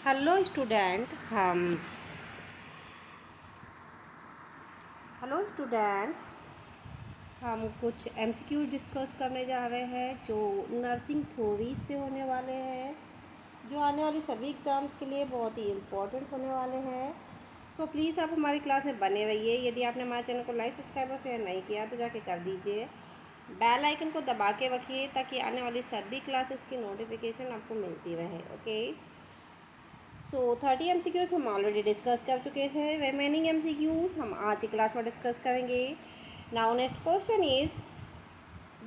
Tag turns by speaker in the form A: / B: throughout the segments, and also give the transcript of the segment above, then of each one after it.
A: Hello student हम hello student हम कुछ एमसीक्यू डिस्कस करने जा रहे हैं जो नर्सिंग थ्योरी से होने वाले हैं, जो आने वाली सभी एग्ज़ाम्स के लिए बहुत ही इम्पोर्टेंट होने वाले हैं। सो प्लीज़ आप हमारी क्लास में बने रहिए। यदि आपने हमारे चैनल को लाइक सब्सक्राइब और शेयर नहीं किया तो जाके कर दीजिए। बेल आइकन को दबा के रखिए ताकि आने वाली सभी क्लासेस की नोटिफिकेशन आपको मिलती रहे। ओके, सो 30 MCQs हम ऑलरेडी डिस्कस कर चुके हैं। रिमेनिंग MCQs हम आज की क्लास में डिस्कस करेंगे। Now next question is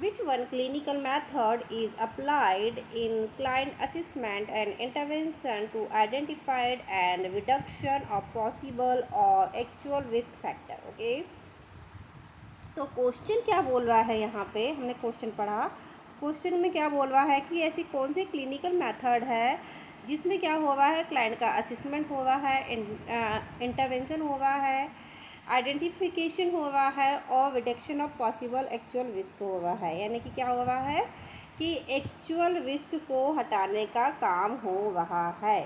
A: which one clinical method is applied in client assessment and intervention to identified and reduction of possible और एक्चुअल रिस्क फैक्टर। ओके, तो क्वेश्चन क्या बोल रहा है यहाँ पे, हमने क्वेश्चन पढ़ा। क्वेश्चन में क्या बोल रहा है कि ऐसी कौन सी क्लिनिकल मेथड है जिसमें क्या हो रहा है, क्लाइंट का असेसमेंट हो रहा है, इंटरवेंशन हो रहा है, आइडेंटिफिकेशन हो रहा है और reduction of possible actual risk हो रहा है। यानी कि क्या हो रहा है कि एक्चुअल रिस्क को हटाने का काम हो रहा है।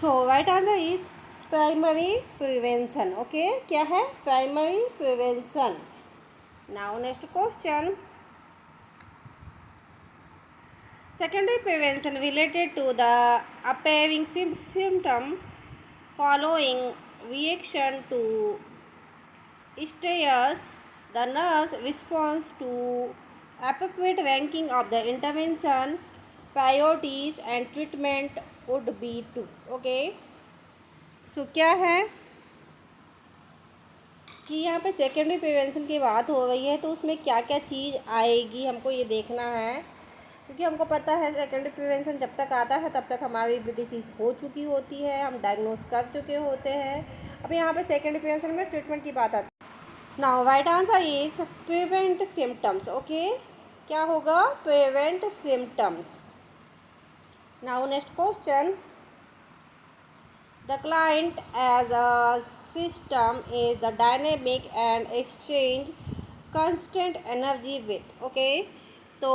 A: So right answer is primary prevention. Okay, क्या है? Primary prevention. Now next question, secondary prevention related to the appearing symptom following reaction to stress. The nurse responds to appropriate ranking of the intervention priorities and treatment would be to. Okay, so क्या है कि यहाँ पे secondary prevention की बात हो रही है, तो उसमें क्या क्या चीज़ आएगी हमको ये देखना है। क्योंकि हमको पता है सेकेंडरी प्रिवेंशन जब तक आता है तब तक हमारी डिसीज़ हो चुकी होती है, हम डायग्नोज कर चुके होते हैं। अब यहाँ पे सेकेंडरी प्रिवेंशन में ट्रीटमेंट की बात आती है। Now right answer is prevent symptoms. Okay, क्या होगा? Prevent symptoms. Now next question, the client as a system is the dynamic and exchange constant energy with. Okay, तो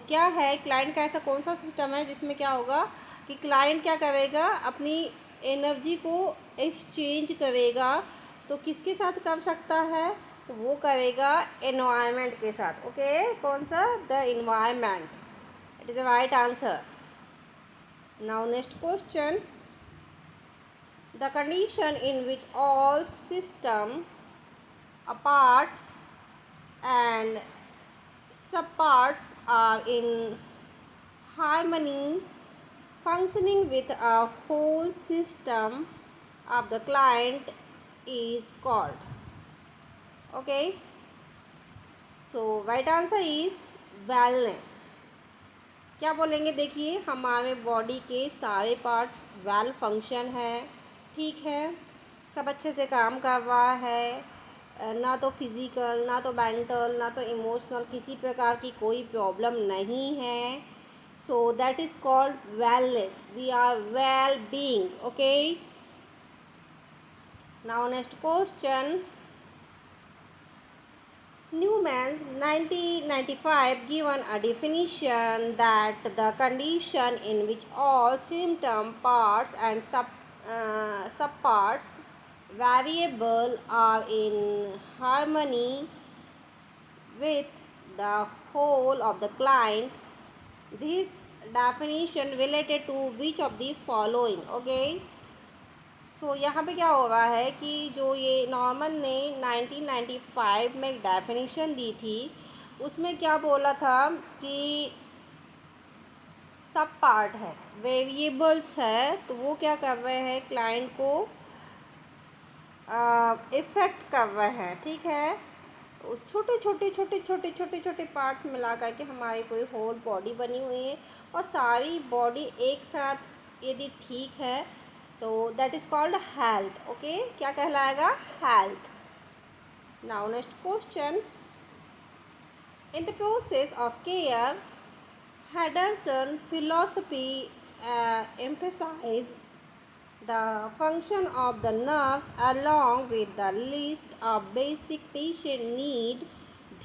A: क्या है क्लाइंट का ऐसा कौन सा सिस्टम है जिसमें क्या होगा कि क्लाइंट क्या करेगा, अपनी एनर्जी को एक्सचेंज करेगा। तो किसके साथ कर सकता है? तो वो करेगा एनवायरनमेंट के साथ। ओके, कौन सा? The environment. It is the right answer. Now next question, the condition in which all system parts and subparts are in harmony functioning with a whole system of the client is called. Okay, so right answer is wellness. क्या बोलेंगे? देखिए, हमारे body के सारे parts well function है, ठीक है, सब अच्छे से काम कर रहा है, ना तो फिज़िकल ना तो मेंटल ना तो इमोशनल किसी प्रकार की कोई प्रॉब्लम नहीं है। So that is called wellness. We are well being. Okay, now next question, Newman's 1995 given a definition that the condition in which all symptom parts and subparts variable are in harmony with the whole of the client. This definition related to which of the following? Okay, सो यहाँ पे क्या हो रहा है कि जो ये Norman ने 1995 में एक डेफिनेशन दी थी, उसमें क्या बोला था कि सब पार्ट है, वेरिएबल्स है, तो वो क्या कर रहे हैं, क्लाइंट को इफ़ेक्ट कर रहे हैं, ठीक है। छोटे छोटे छोटे छोटे छोटे छोटे पार्ट्स मिला करके हमारी पूरी होल बॉडी बनी हुई है, और सारी बॉडी एक साथ यदि ठीक है तो that is called health. Okay, क्या कहलाएगा? Health. Now next question, in the process of care Henderson philosophy emphasize the function of the nerves along with the list of basic patient need.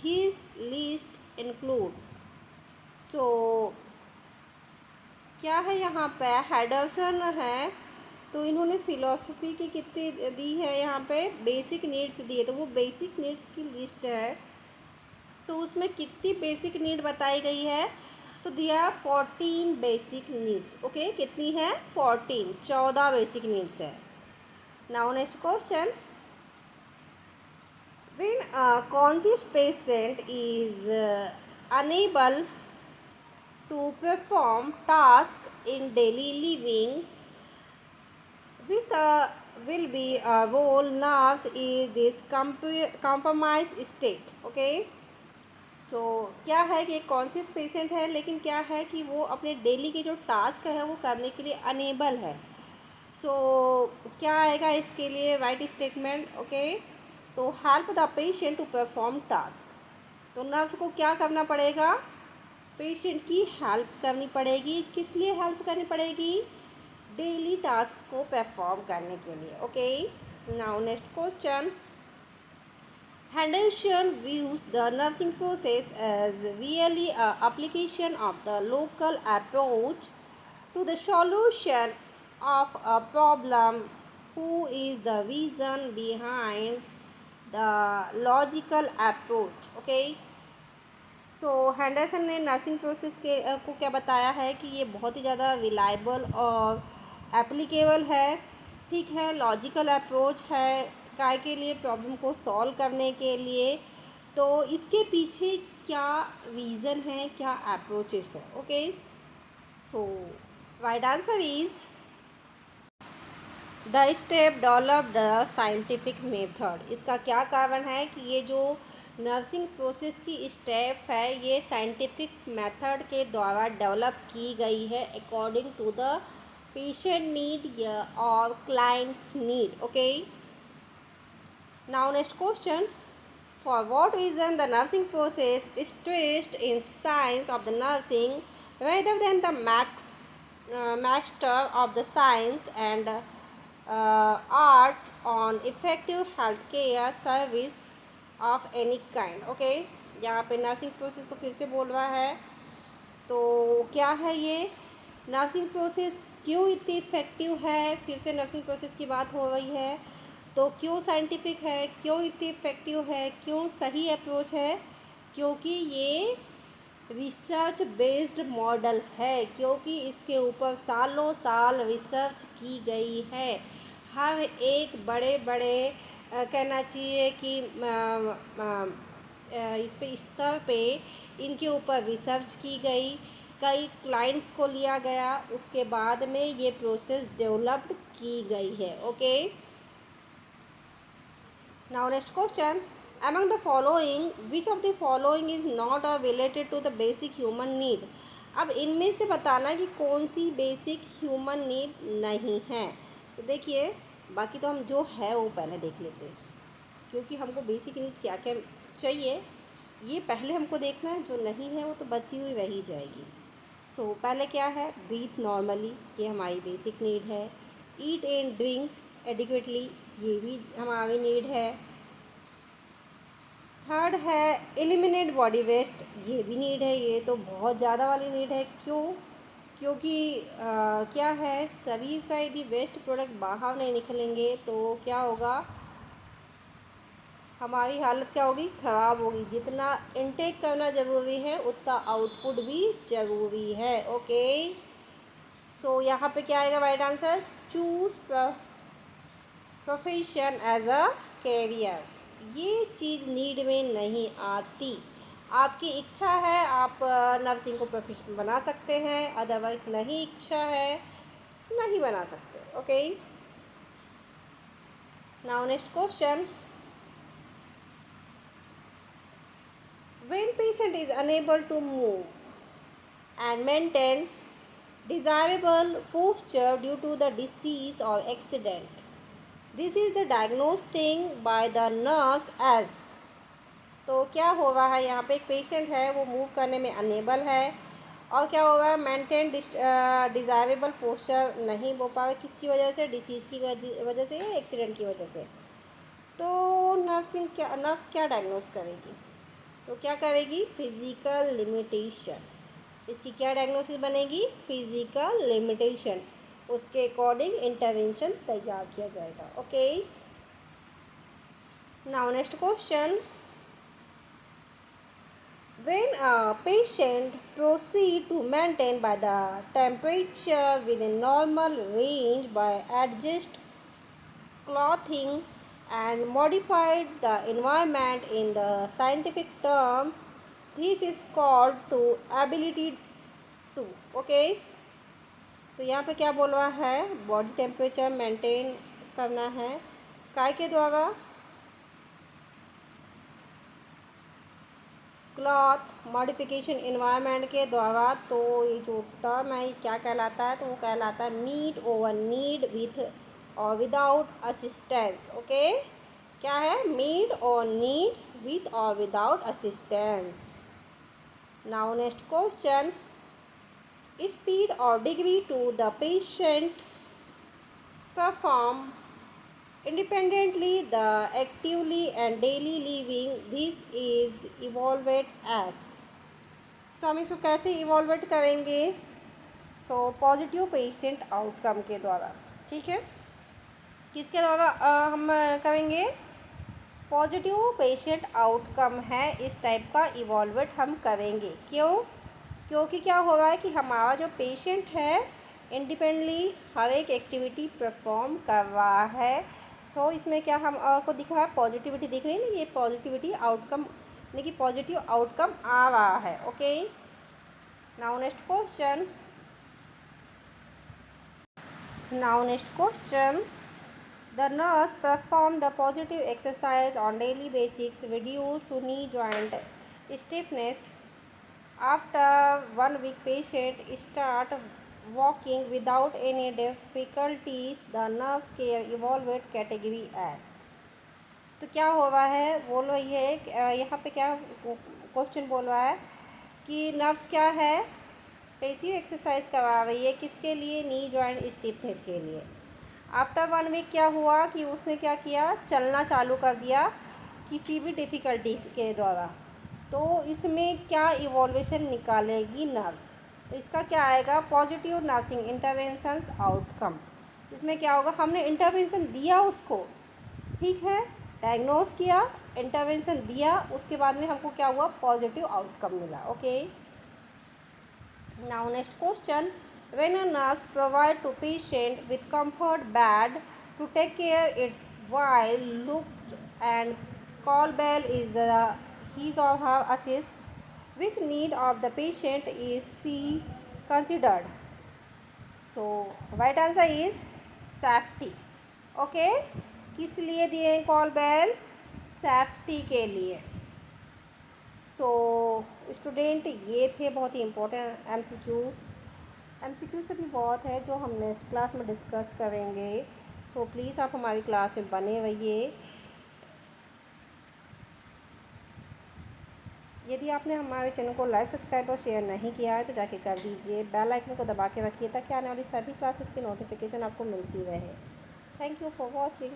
A: These list include, so क्या है यहाँ पे Henderson है, तो इन्होंने philosophy की कितनी दी है यहाँ पे, बेसिक नीड्स दी है। तो वो बेसिक नीड्स की लिस्ट है, तो उसमें कितनी बेसिक नीड बताई गई है, तो दिया 14 बेसिक नीड्स। ओके, कितनी है 14, 14 बेसिक नीड्स है। Now next question, when a conscious patient is unable to perform tasks in daily living with a will be a whole nerves is this compromised state. Okay, so क्या है कि एक conscious patient है, लेकिन क्या है कि वो अपने डेली के जो टास्क है वो करने के लिए अनेबल है। सो क्या आएगा इसके लिए राइट स्टेटमेंट। ओके, तो help the patient to perform task, तो नर्स को क्या करना पड़ेगा, पेशेंट की हेल्प करनी पड़ेगी। किस लिए हेल्प करनी पड़ेगी, डेली टास्क को परफॉर्म करने के लिए। Okay, now next question, Henderson views the nursing process as really a application of the local approach to the solution of a problem. Who is the reason behind the logical approach? Okay, so Henderson ने nursing process के को क्या बताया है कि ये बहुत ही ज़्यादा रिलायबल और एप्लीकेबल है। ठीक है, लॉजिकल अप्रोच है काय के लिए, प्रॉब्लम को सॉल्व करने के लिए। तो इसके पीछे क्या रीज़न है, क्या अप्रोचेस है। Okay, so right answer is the step develop the scientific method. इसका क्या कारण है कि ये जो नर्सिंग प्रोसेस की स्टेप है ये साइंटिफिक मेथड के द्वारा डेवलप की गई है according to the patient need और client need. Okay, now next question, for what reason the nursing process stressed in science of the nursing rather than the master of the science and art on effective healthcare service of any kind. Okay, यहाँ पे nursing process को फिर से बोल रहा है, तो क्या है ये नर्सिंग प्रोसेस क्यों इतनी इफ़ेक्टिव है, फिर से नर्सिंग प्रोसेस की बात हो रही है, तो क्यों साइंटिफिक है, क्यों इतनी इफ़ेक्टिव है, क्यों सही अप्रोच है, क्योंकि ये रिसर्च बेस्ड मॉडल है, क्योंकि इसके ऊपर सालों साल रिसर्च की गई है। हर एक बड़े बड़े कहना चाहिए कि इस पे स्तर पे इनके ऊपर रिसर्च की गई, कई क्लाइंट्स को लिया गया, उसके बाद में ये प्रोसेस डेवलप्ड की गई है। Okay, now next question, among the following which of the following is not related to the basic human need। अब इनमें से बताना कि कौन सी बेसिक ह्यूमन नीड नहीं है। तो देखिए, बाकी तो हम जो है वो पहले देख लेते हैं, क्योंकि हमको बेसिक नीड क्या क्या चाहिए ये पहले हमको देखना है, जो नहीं है वो तो बची हुई रही जाएगी। सो पहले क्या है, ब्रीथ नॉर्मली, ये हमारी बेसिक नीड है। ईट एंड ड्रिंक एडिक्वेटली, ये भी हमारी नीड है। थर्ड है एलिमिनेट बॉडी वेस्ट, ये भी नीड है, ये तो बहुत ज़्यादा वाली नीड है। क्यों, क्योंकि क्या है, शरीर का यदि वेस्ट प्रोडक्ट बाहर नहीं निकलेंगे तो क्या होगा, हमारी हालत क्या होगी, ख़राब होगी। जितना इनटेक करना ज़रूरी है उतना आउटपुट भी ज़रूरी है। ओके, सो यहाँ पे क्या आएगा right answer, choose profession as a career. ये चीज़ नीड में नहीं आती, आपकी इच्छा है आप नर्सिंग को प्रोफेशन बना सकते हैं, अदरवाइज नहीं इच्छा है नहीं बना सकते। Okay, now next question, when patient is unable to move and maintain desirable posture due to the disease or accident, this is the diagnosing by the nurse as। तो क्या हो रहा है यहाँ पे, एक पेशेंट है वो मूव करने में अनेबल है और क्या हो रहा है, मेंटेन डिज़ायरेबल पोस्चर नहीं हो पा रहा, किसकी वजह से, डिसीज़ की वजह से या एक्सीडेंट की वजह से। तो नर्स क्या डायग्नोस करेगी, तो क्या करेगी, फिज़िकल लिमिटेशन। इसकी क्या डायग्नोसिस बनेगी? Physical limitation. उसके अकॉर्डिंग इंटरवेंशन तैयार किया जाएगा। Okay, now next question, when a patient proceed to maintain by the temperature within normal range by adjust clothing and modified the environment in the scientific term, this is called to ability to। Okay, तो यहाँ पे क्या बोल रहा है? Body temperature maintain करना है काय के द्वारा? क्लॉथ मॉडिफिकेशन इन्वायरमेंट के द्वारा। तो ये जो टर्म है ये क्या कहलाता है? तो वो कहलाता है नीड ओवर नीड विथ और विदाउट असिस्टेंस। ओके, क्या है? नीड और नीड विथ और without assistance. Now next question, speed और degree to the patient perform independently the actively and daily living, this is evolved as। सो हम इसको कैसे इवॉल्वेट करेंगे? सो पॉजिटिव पेशेंट आउटकम के द्वारा। ठीक है, किसके द्वारा हम करेंगे? पॉजिटिव पेशेंट आउटकम है इस टाइप का इवॉल्वेट हम करेंगे। क्यों? क्योंकि क्या हो रहा है कि हमारा जो पेशेंट है इंडिपेंडेंटली हर एक एक्टिविटी परफॉर्म कर रहा है। सो इसमें क्या हम को दिख रहा है? पॉजिटिविटी दिख रही है ना, ये पॉजिटिविटी आउटकम यानी कि पॉजिटिव आउटकम आ रहा है। Okay, now next question, the nurse perform the positive exercise on daily basis reduce to knee joint stiffness. After 1 week patient start walking without any difficulties, the nerve care evolved category as। तो क्या हो रहा है? बोल रही है यहाँ पे क्या क्वेश्चन बोल रहा है कि नर्व्स क्या है? पैसिव एक्सरसाइज करवा रही है किसके लिए? नी जॉइंट स्टिफनेस के लिए। आफ्टर 1 week क्या हुआ कि उसने क्या किया? चलना चालू कर दिया किसी भी डिफ़िकल्टी के द्वारा। तो इसमें क्या इवॉल्वेशन निकालेगी नर्व्स? तो इसका क्या आएगा? Positive nursing interventions outcome. इसमें क्या होगा? हमने इंटरवेंशन दिया उसको, ठीक है, डायग्नोस किया, इंटरवेंशन दिया, उसके बाद में हमको क्या हुआ? पॉजिटिव आउटकम मिला। Okay, now next question, when a nurse provide to patient with comfort bed to take care its while look and call bell is the his or her assist, which need of the patient is she considered? So right answer is safety। Okay, किस लिए दिए call bell? Safety के लिए। So student ये थे बहुत ही important MCQs से भी बहुत है जो हम नेक्स्ट क्लास में डिस्कस करेंगे। सो प्लीज़ आप हमारी क्लास में बने रहिए। यदि आपने हमारे चैनल को लाइक, सब्सक्राइब और शेयर नहीं किया है तो जाके कर दीजिए। बेल आइकन को दबा के रखिए ताकि आने वाली सभी क्लासेस की नोटिफिकेशन आपको मिलती रहे। Thank you for watching.